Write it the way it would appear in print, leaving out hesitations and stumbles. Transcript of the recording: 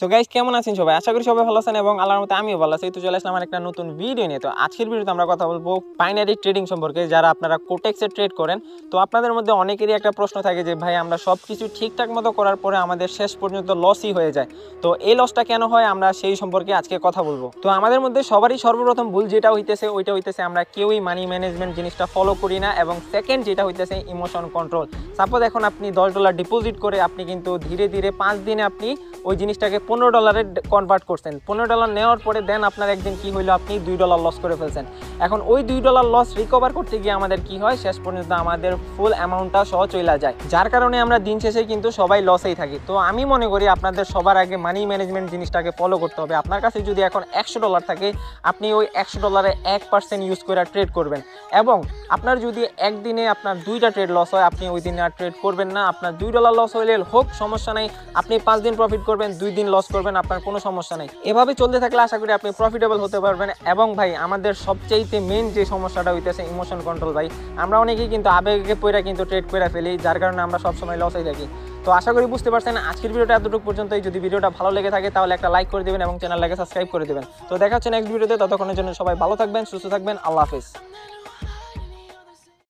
So guys কেমন আছেন সবাই? আশা করি সবাই ভালো আছেন এবং আল্লাহর রহমতে আমিও ভালো আছি। তো চলে আসলাম আমার একটা নতুন ভিডিও নিয়ে। তো আজকের ভিডিওতে আমরা কথা বলবো বাইনারি ট্রেডিং সম্পর্কে। যারা আপনারা কোটেক্সে ট্রেড করেন, তো আপনাদের মধ্যে অনেকেরই একটা প্রশ্ন থাকে যে ভাই আমরা সব কিছু ঠিকঠাক মতো করার পরে আমাদের শেষ পর্যন্ত লসই হয়ে যায়। তো এই লসটা কেন হয় আমরা সেই সম্পর্কে আজকে কথা বলবো। তো আমাদের মধ্যে সবারই সর্বপ্রথম ভুল যেটা হইতেছে ওইটা হইতেছে আমরা কেউই মানি ম্যানেজমেন্ট জিনিসটা ফলো করি না, এবং সেকেন্ড যেটা হইতেছে ইমোশন কন্ট্রোল। সাপোজ এখন আপনি $10 ডিপোজিট করে আপনি কিন্তু ধীরে ধীরে 5 দিনে আপনি ওই জিনিসটাকে $15 কনভার্ট করছেন। $15 নেওয়ার পরে দেন আপনার একদিন কি হইলো, আপনি $2 লস করে ফেলছেন। এখন ওই $2 লস রিকভার করতে গিয়ে আমাদের কি হয়, শেষ পর্যন্ত আমাদের ফুল অ্যামাউন্টটা সহ চলে যায়, যার কারণে আমরা দিন শেষে কিন্তু সবাই লসেই থাকি। তো আমি মনে করি আপনাদের সবার আগে মানি ম্যানেজমেন্ট জিনিসটাকে ফলো করতে হবে। আপনার কাছে যদি এখন $100 থাকে, আপনি ওই $100 1% ইউজ করে ট্রেড করবেন, এবং আপনার যদি একদিনে আপনার 2টা ট্রেড লস হয়, আপনি ওই দিনে আর ট্রেড করবেন না। আপনার $2 লস হইলে হোক, সমস্যা নেই, আপনি 5 দিন প্রফিট করবেন, 2 দিন লস করবেন, আপনার কোনো সমস্যা নেই। এভাবে চলতে থাকলে আশা করি আপনি প্রফিটেবল হতে পারবেন। এবং ভাই আমাদের সবচাইতে মেইন যে সমস্যাটা হইতেছে ইমোশন কন্ট্রোল। ভাই আমরা অনেকেই কিন্তু আবেগে পড়ে কিন্তু ট্রেড করে ফেলি, যার কারণে আমরা সবসময় লসেই থাকি। তো আশা করি বুঝতে পারছেন আজকের ভিডিওটা এতটুকু পর্যন্তই। যদি ভিডিওটা ভালো লেগে থাকে তাহলে একটা লাইক করে দেবেন এবং চ্যানেলটাকে সাবস্ক্রাইব করে দেবেন। তো দেখা হচ্ছে নেক্সট ভিডিওতে। ততক্ষণের জন্য সবাই ভালো থাকবেন, সুস্থ থাকবেন। আল্লাহ হাফেজ।